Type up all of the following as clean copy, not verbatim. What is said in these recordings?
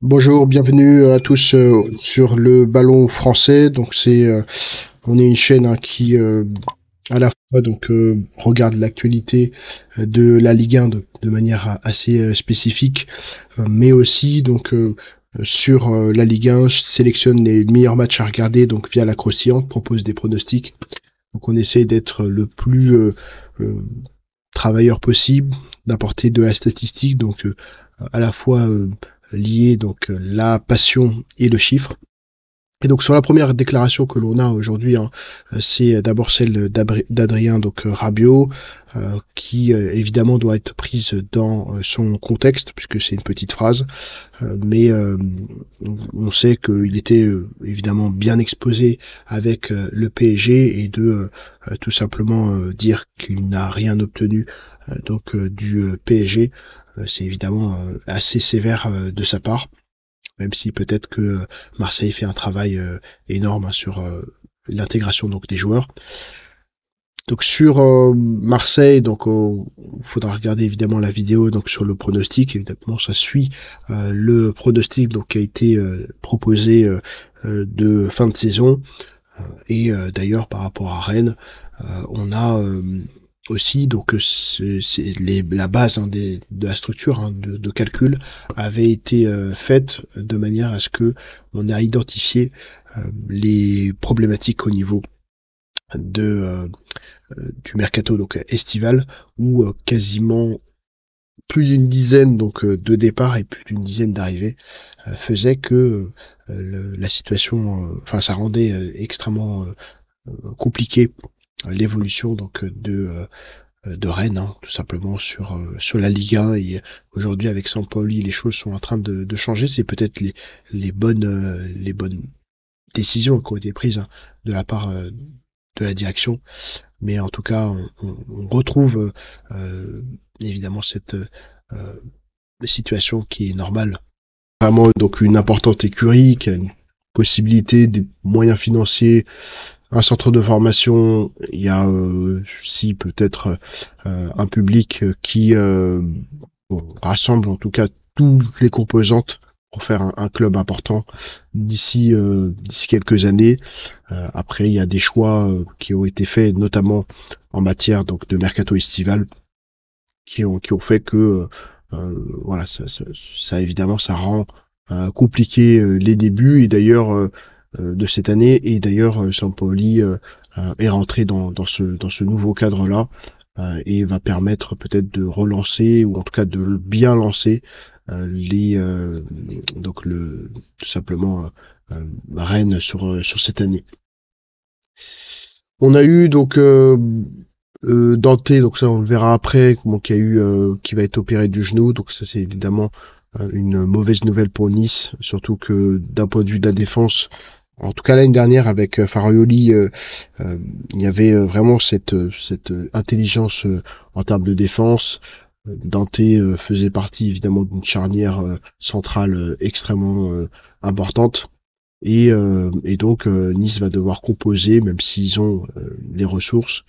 Bonjour, bienvenue à tous sur le ballon français. On est une chaîne qui à la fois regarde l'actualité de la Ligue 1 de manière assez spécifique, mais aussi sur la Ligue 1, je sélectionne les meilleurs matchs à regarder donc via la croustillante, propose des pronostics. Donc on essaie d'être le plus euh, travailleur possible, d'apporter de la statistique, à la fois lier la passion et le chiffre. Et donc sur la première déclaration que l'on a aujourd'hui, c'est d'abord celle d'Adrien Rabiot, qui évidemment doit être prise dans son contexte puisque c'est une petite phrase, mais on sait qu'il était évidemment bien exposé avec le PSG et de tout simplement dire qu'il n'a rien obtenu du PSG, c'est évidemment assez sévère de sa part, même si peut-être que Marseille fait un travail énorme sur l'intégration des joueurs. Donc sur Marseille, il faudra regarder évidemment la vidéo sur le pronostic. Évidemment, ça suit le pronostic qui a été proposé de fin de saison. Et d'ailleurs, par rapport à Rennes, on a aussi la base de la structure de calcul avait été faite de manière à ce que on a identifié les problématiques au niveau de du mercato estival, où quasiment plus d'une dizaine de départs et plus d'une dizaine d'arrivées faisait que la situation, ça rendait extrêmement compliqué l'évolution de Rennes, tout simplement sur la Ligue 1. Et aujourd'hui, avec Sampaoli, les choses sont en train de changer. C'est peut-être les bonnes décisions qui ont été prises de la part de la direction, mais en tout cas, on retrouve évidemment cette situation qui est normale. Vraiment, donc une importante écurie qui a une possibilité, des moyens financiers, un centre de formation. Il y a aussi peut-être un public qui rassemble en tout cas toutes les composantes pour faire un club important d'ici quelques années. Après, il y a des choix qui ont été faits, notamment en matière de mercato estival, qui ont fait que voilà, ça évidemment ça rend compliqué les débuts, et d'ailleurs de cette année. Et d'ailleurs Sampaoli est rentré dans ce nouveau cadre-là, et va permettre peut-être de relancer, ou en tout cas de bien lancer les donc le tout simplement Rennes sur cette année. On a eu Dante, donc ça on le verra après, qui va être opéré du genou, donc ça c'est évidemment une mauvaise nouvelle pour Nice, surtout que d'un point de vue de la défense, en tout cas l'année dernière avec Farioli, il y avait vraiment cette intelligence en termes de défense. Dante faisait partie évidemment d'une charnière centrale extrêmement importante. Et donc Nice va devoir composer, même s'ils ont les ressources,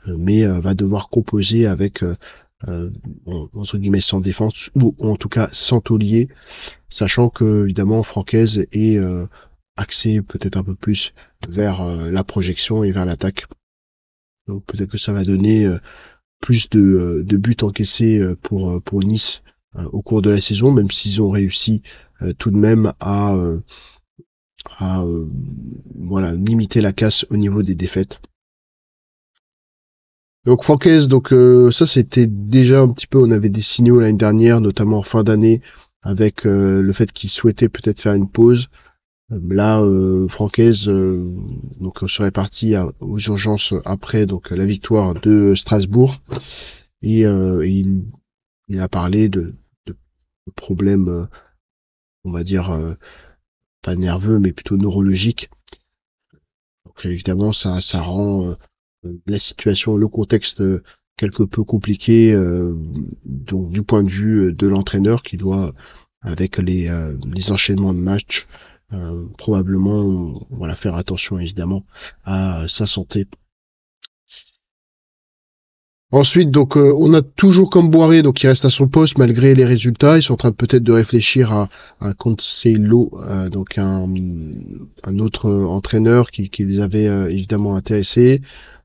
mais va devoir composer avec euh, entre guillemets sans défense, ou en tout cas sans taulier, sachant que évidemment Francaise est axé peut-être un peu plus vers la projection et vers l'attaque. Donc peut-être que ça va donner plus de buts encaissés pour Nice au cours de la saison, même s'ils ont réussi tout de même à voilà, limiter la casse au niveau des défaites. Donc Francaise, ça c'était déjà un petit peu, on avait des signaux l'année dernière, notamment en fin d'année, avec le fait qu'il souhaitait peut-être faire une pause. Là, Francaise serait parti aux urgences après la victoire de Strasbourg, et il a parlé de problèmes, on va dire pas nerveux, mais plutôt neurologiques. Donc évidemment, ça rend la situation, le contexte quelque peu compliqué, donc du point de vue de l'entraîneur qui doit, avec les enchaînements de matchs, probablement voilà, faire attention évidemment à sa santé. Ensuite, donc, on a toujours comme Boiré, donc, qui reste à son poste malgré les résultats. Ils sont en train peut-être de réfléchir à Cancelo, donc un autre entraîneur qui les avait évidemment intéressés.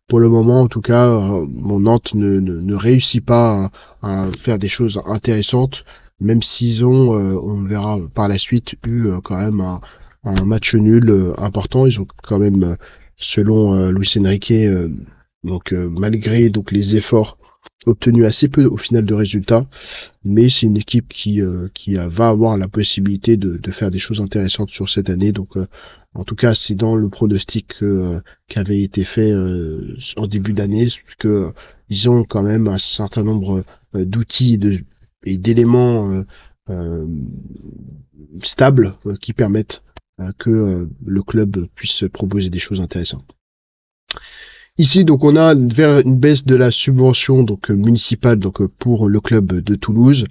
Pour le moment, en tout cas, mon Nantes ne réussit pas à faire des choses intéressantes, même s'ils ont, on le verra par la suite, eu quand même un match nul important. Ils ont quand même, selon Luis Enrique, donc malgré donc les efforts obtenus assez peu au final de résultats, mais c'est une équipe qui va avoir la possibilité de faire des choses intéressantes sur cette année. Donc en tout cas, c'est dans le pronostic qui avait été fait en début d'année, que ils ont quand même un certain nombre d'outils et d'éléments stables qui permettent que le club puisse proposer des choses intéressantes. Ici, donc, on a vers une baisse de la subvention donc municipale donc pour le club de Toulouse.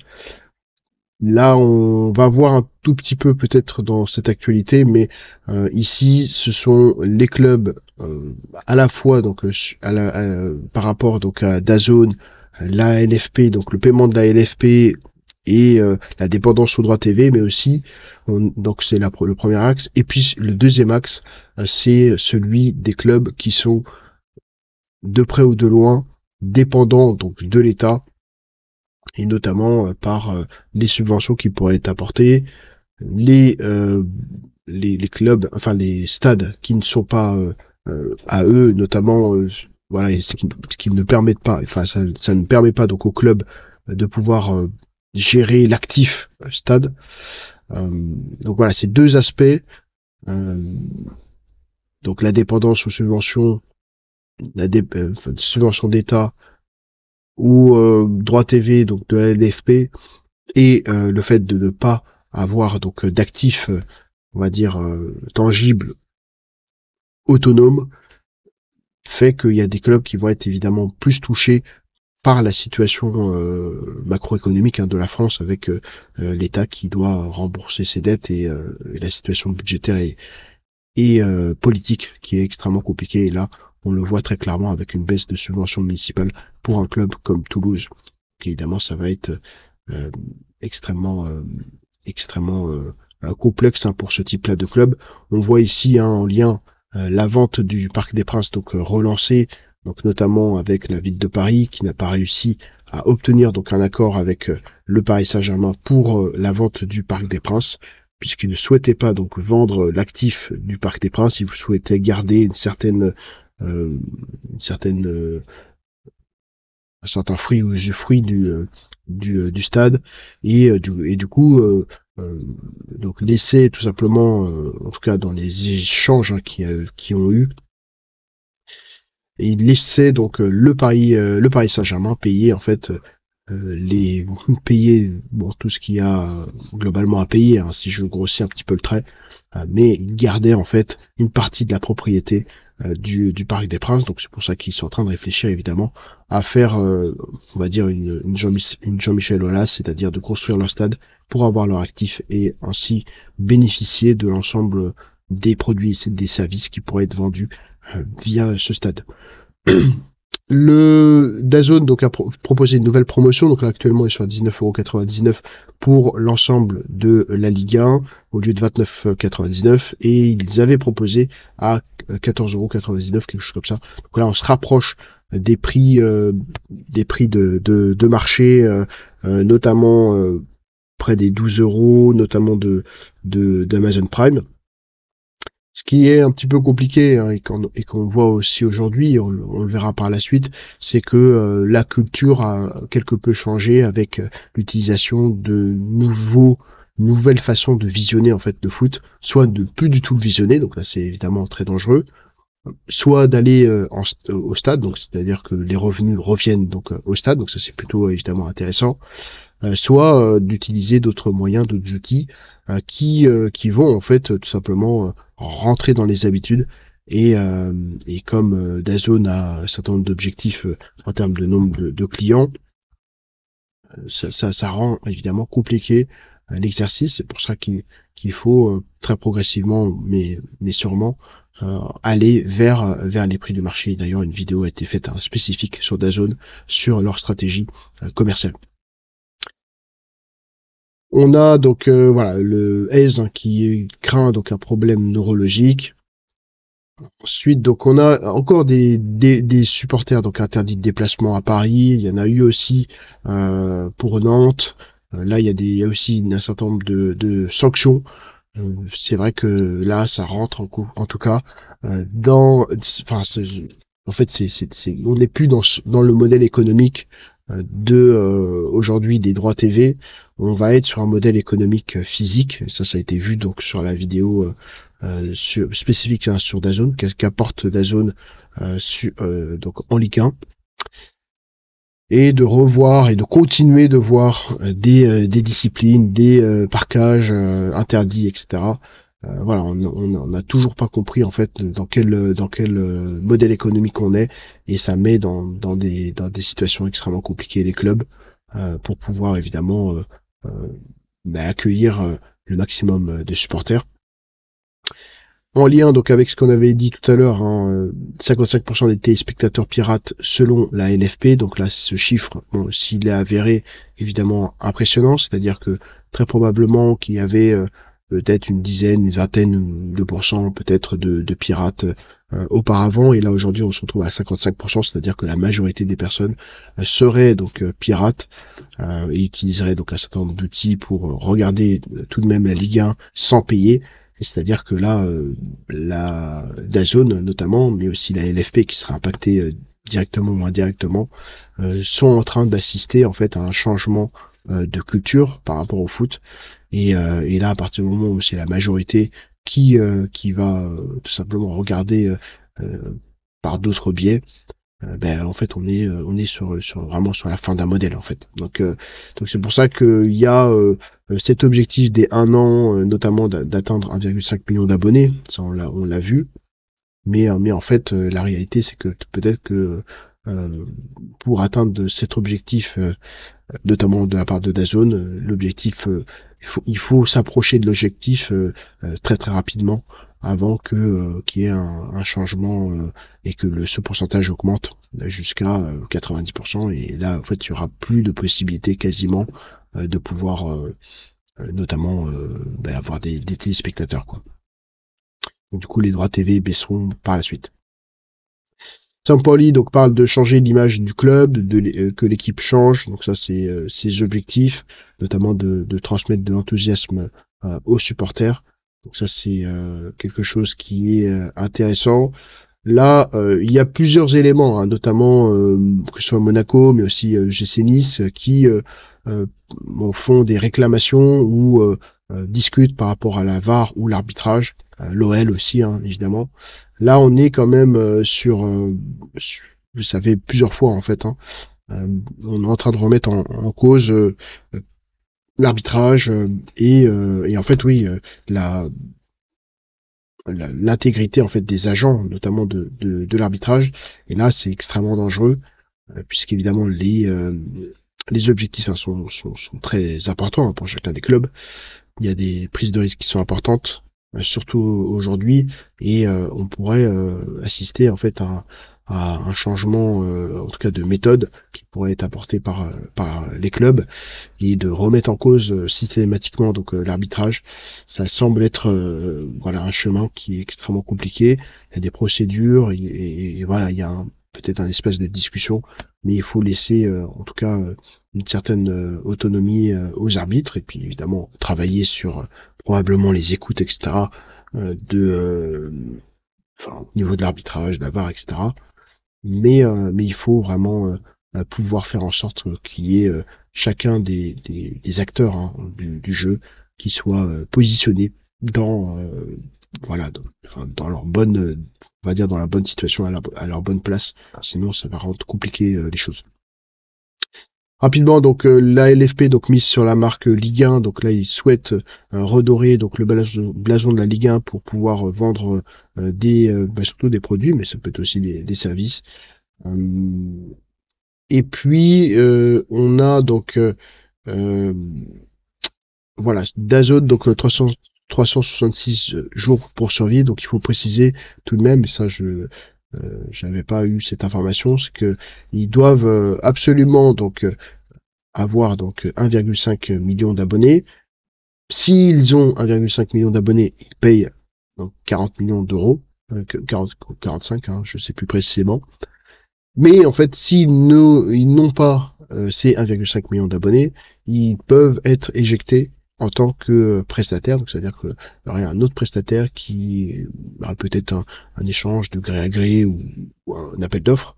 Là, on va voir un tout petit peu peut-être dans cette actualité, mais ici, ce sont les clubs à la fois donc par rapport donc à DAZN, la LFP, donc le paiement de la LFP et la dépendance au droit TV, mais aussi donc c'est le premier axe. Et puis le deuxième axe, c'est celui des clubs qui sont de près ou de loin dépendants donc de l'État et notamment par les subventions qui pourraient être apportées, les, euh, les clubs, enfin les stades qui ne sont pas à eux, notamment voilà, et ce qui ne permettent pas, enfin ça ne permet pas donc au club de pouvoir gérer l'actif stade. Donc voilà, ces deux aspects, euh, donc la dépendance aux subventions, subventions d'État ou droit TV donc de la LFP et le fait de ne pas avoir donc d'actifs on va dire tangibles autonomes fait qu'il y a des clubs qui vont être évidemment plus touchés par la situation macroéconomique de la France avec l'État qui doit rembourser ses dettes et la situation budgétaire et politique qui est extrêmement compliquée et là on le voit très clairement avec une baisse de subventions municipales pour un club comme Toulouse. Donc, évidemment ça va être euh, extrêmement extrêmement complexe pour ce type-là de club. On voit ici en lien la vente du Parc des Princes, donc relancée, donc notamment avec la ville de Paris, qui n'a pas réussi à obtenir donc un accord avec le Paris Saint-Germain pour la vente du Parc des Princes, puisqu'il ne souhaitait pas donc vendre l'actif du Parc des Princes, il souhaitait garder une certaine un certain fruit ou usufruit du stade et du coup donc laisser tout simplement en tout cas dans les échanges qui ont eu et il laissait donc le Paris Saint-Germain payer en fait les payer bon tout ce qu'il y a globalement à payer si je grossis un petit peu le trait mais il gardait en fait une partie de la propriété du Parc des Princes, donc c'est pour ça qu'ils sont en train de réfléchir évidemment à faire, on va dire, une Jean-Michel Aulas, c'est-à-dire de construire leur stade pour avoir leur actif et ainsi bénéficier de l'ensemble des produits et des services qui pourraient être vendus via ce stade. Le DAZN donc a proposé une nouvelle promotion, donc là actuellement ils sont à 19,99€ pour l'ensemble de la Ligue 1 au lieu de 29,99€ et ils avaient proposé à 14,99€, quelque chose comme ça. Donc là on se rapproche des prix de marché, notamment près des 12€, notamment d'Amazon Prime. Ce qui est un petit peu compliqué et qu'on voit aussi aujourd'hui, on le verra par la suite, c'est que la culture a quelque peu changé avec l'utilisation de nouvelles façons de visionner en fait de foot, soit de plus du tout le visionner, donc là c'est évidemment très dangereux, soit d'aller au stade, donc c'est-à-dire que les revenus reviennent donc au stade, donc ça c'est plutôt évidemment intéressant, soit d'utiliser d'autres moyens, d'autres outils qui vont en fait tout simplement rentrer dans les habitudes et comme DAZN a un certain nombre d'objectifs en termes de nombre de clients, ça rend évidemment compliqué l'exercice. C'est pour ça qu'il faut très progressivement, mais sûrement, aller vers les prix du marché. D'ailleurs, une vidéo a été faite spécifique sur DAZN sur leur stratégie commerciale. On a donc voilà le Ace qui craint donc un problème neurologique. Ensuite, donc on a encore des supporters donc interdits de déplacement à Paris. Il y en a eu aussi pour Nantes. Là, il y a aussi un certain nombre de sanctions. C'est vrai que là, ça rentre en tout cas dans. Enfin, en fait, on n'est plus dans le modèle économique de aujourd'hui des droits TV. On va être sur un modèle économique physique. Ça a été vu donc sur la vidéo spécifique sur DAZN, qu'apporte DAZN donc en Ligue 1, et de revoir et de continuer de voir des disciplines, des parquages interdits, etc. Voilà, on n'a toujours pas compris en fait dans quel modèle économique on est, et ça met dans des situations extrêmement compliquées les clubs pour pouvoir évidemment accueillir le maximum de supporters. En lien donc avec ce qu'on avait dit tout à l'heure, 55% des téléspectateurs pirates selon la LFP. Donc là, ce chiffre, bon, s'il est avéré, évidemment impressionnant, c'est-à-dire que très probablement qu'il y avait peut-être une dizaine, une vingtaine de pourcents peut-être de pirates auparavant, et là aujourd'hui on se retrouve à 55%, c'est-à-dire que la majorité des personnes seraient donc pirates et utiliseraient donc un certain nombre d'outils pour regarder tout de même la Ligue 1 sans payer. C'est-à-dire que là, la DAZN notamment, mais aussi la LFP qui sera impactée directement ou indirectement, sont en train d'assister en fait à un changement de culture par rapport au foot. Et là, à partir du moment où c'est la majorité qui va tout simplement regarder par d'autres biais, en fait on est sur vraiment sur la fin d'un modèle en fait. Donc c'est pour ça qu'il y a cet objectif des 1 an, notamment d'atteindre 1,5 million d'abonnés. Ça on l'a vu. Mais en fait la réalité c'est que peut-être que pour atteindre cet objectif, notamment de la part de DAZN, l'objectif, il faut s'approcher de l'objectif très très rapidement avant qu'il y ait un changement et que ce pourcentage augmente jusqu'à 90%, et là en fait il y aura plus de possibilités quasiment de pouvoir notamment avoir des téléspectateurs quoi. Donc, du coup les droits TV baisseront par la suite. Sampaoli donc parle de changer l'image du club, que l'équipe change. Donc ça c'est ses objectifs, notamment de transmettre de l'enthousiasme aux supporters. Donc ça c'est quelque chose qui est intéressant. Là, il y a plusieurs éléments, notamment que ce soit Monaco, mais aussi GC Nice, qui font des réclamations ou discutent par rapport à la VAR ou l'arbitrage. L'OL aussi, évidemment. Là, on est quand même ça fait plusieurs fois en fait. On est en train de remettre en cause l'arbitrage et en fait, oui, la l'intégrité en fait des agents, notamment de l'arbitrage. Et là, c'est extrêmement dangereux puisqu'évidemment les objectifs sont très importants pour chacun des clubs. Il y a des prises de risques qui sont importantes, surtout aujourd'hui, et on pourrait assister en fait à un changement, en tout cas de méthode, qui pourrait être apporté par les clubs, et de remettre en cause systématiquement donc l'arbitrage. Ça semble être voilà un chemin qui est extrêmement compliqué. Il y a des procédures et voilà, il y a peut-être un espace de discussion, mais il faut laisser en tout cas une certaine autonomie aux arbitres, et puis évidemment travailler sur probablement les écoutes, etc. Au niveau de l'arbitrage, de la VAR, etc. Mais il faut vraiment pouvoir faire en sorte qu'il y ait chacun des acteurs du jeu qui soient positionnés dans voilà dans leur bonne on va dire dans la bonne situation, à leur bonne place, sinon ça va rendre compliqué les choses. Rapidement, donc la LFP donc mise sur la marque Ligue 1, donc là ils souhaitent redorer donc le blason de la Ligue 1 pour pouvoir vendre surtout des produits, mais ça peut être aussi des services. Et puis on a donc voilà DAZN donc 300 366 jours pour survivre. Donc il faut préciser tout de même, et ça j'avais pas eu cette information, c'est que ils doivent absolument donc avoir donc 1,5 million d'abonnés. S'ils ont 1,5 million d'abonnés, ils payent donc 40 millions d'euros, 45, hein, je sais plus précisément. Mais en fait, ils n'ont pas ces 1,5 million d'abonnés, ils peuvent être éjectés en tant que prestataire. Donc, c'est-à-dire qu'il y aurait un autre prestataire qui aurait peut-être un échange de gré à gré ou un appel d'offres.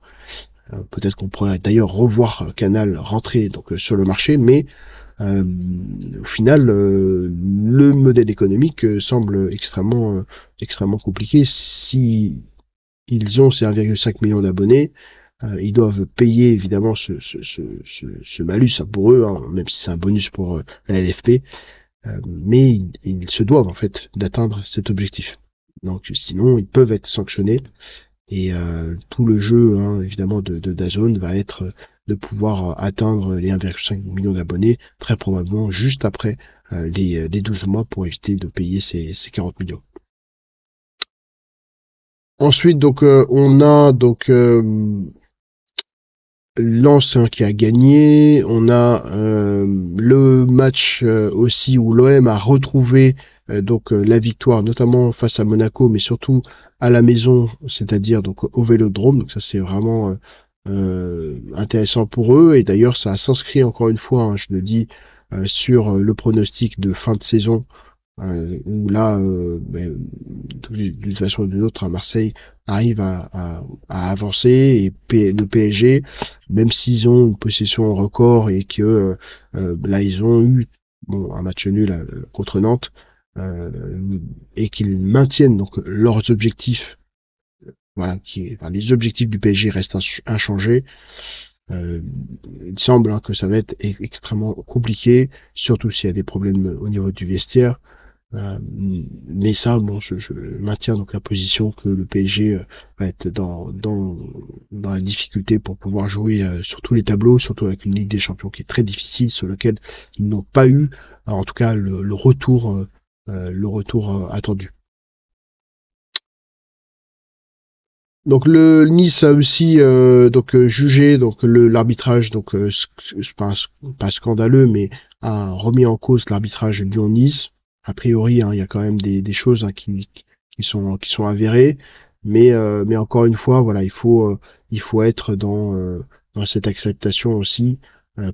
Peut-être qu'on pourrait d'ailleurs revoir Canal rentrer donc sur le marché, mais euh, au final, le modèle économique semble extrêmement compliqué. Si ils ont ces 1,5 million d'abonnés, ils doivent payer évidemment ce malus hein, pour eux, hein, même si c'est un bonus pour la LFP, mais ils se doivent en fait d'atteindre cet objectif. Donc sinon, ils peuvent être sanctionnés et tout le jeu hein, évidemment de DAZN va être de pouvoir atteindre les 1,5 million d'abonnés très probablement juste après les 12 mois pour éviter de payer ces 40 millions. Ensuite, donc, on a donc Lens hein, qui a gagné. On a le match aussi où l'OM a retrouvé donc la victoire, notamment face à Monaco, mais surtout à la maison, c'est-à-dire donc au Vélodrome. Donc ça c'est vraiment intéressant pour eux. Et d'ailleurs, ça s'inscrit encore une fois, hein, je le dis, sur le pronostic de fin de saison où là, d'une façon ou d'une autre, à Marseille arrive à avancer et le PSG, même s'ils ont une possession record et que là ils ont eu bon un match nul contre Nantes euh, et qu'ils maintiennent donc leurs objectifs, voilà, enfin, les objectifs du PSG restent inchangés. Euh, il semble hein, que ça va être extrêmement compliqué, surtout s'il y a des problèmes au niveau du vestiaire. Mais ça, bon, je maintiens donc la position que le PSG va être dans la difficulté pour pouvoir jouer sur tous les tableaux, surtout avec une Ligue des Champions qui est très difficile, sur lequel ils n'ont pas eu, en tout cas, le retour attendu. Donc le Nice a aussi donc jugé donc l'arbitrage donc pas scandaleux mais a remis en cause l'arbitrage Lyon-Nice. A priori hein, il y a quand même des choses hein, qui sont avérées mais encore une fois voilà il faut être dans cette acceptation aussi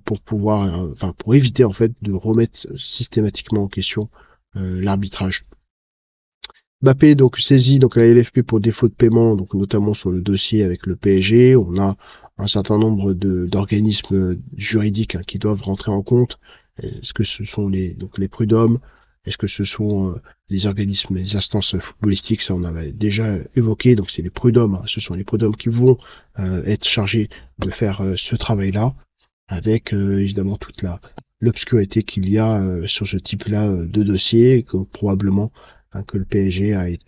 pour pouvoir enfin pour éviter en fait de remettre systématiquement en question l'arbitrage. Mbappé donc saisit donc la LFP pour défaut de paiement, donc notamment sur le dossier avec le PSG. On a un certain nombre d'organismes juridiques hein, qui doivent rentrer en compte. Est-ce que ce sont les prud'hommes? Est-ce que ce sont les organismes, les instances footballistiques? Ça, on avait déjà évoqué. Donc c'est les prud'hommes. Hein, ce sont les prud'hommes qui vont être chargés de faire ce travail-là, avec évidemment toute l'obscurité qu'il y a sur ce type-là de dossier, que probablement hein, que le PSG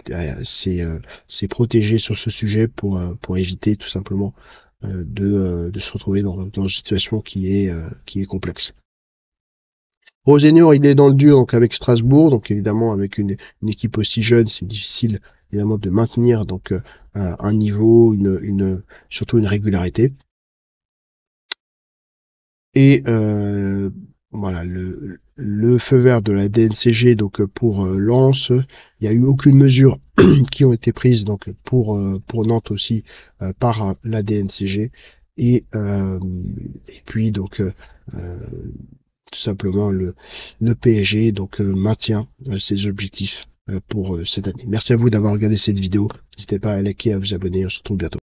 s'est protégé sur ce sujet pour éviter tout simplement de se retrouver dans une situation qui est complexe. Rosénior, il est dans le dur donc avec Strasbourg, donc évidemment avec une équipe aussi jeune, c'est difficile évidemment de maintenir donc un niveau, surtout une régularité. Et voilà, le feu vert de la DNCG donc pour Lens, il n'y a eu aucune mesure qui ont été prises donc pour Nantes aussi par la DNCG et puis donc euh, tout simplement le PSG donc maintient ses objectifs pour cette année. Merci à vous d'avoir regardé cette vidéo. N'hésitez pas à liker, à vous abonner. On se retrouve bientôt.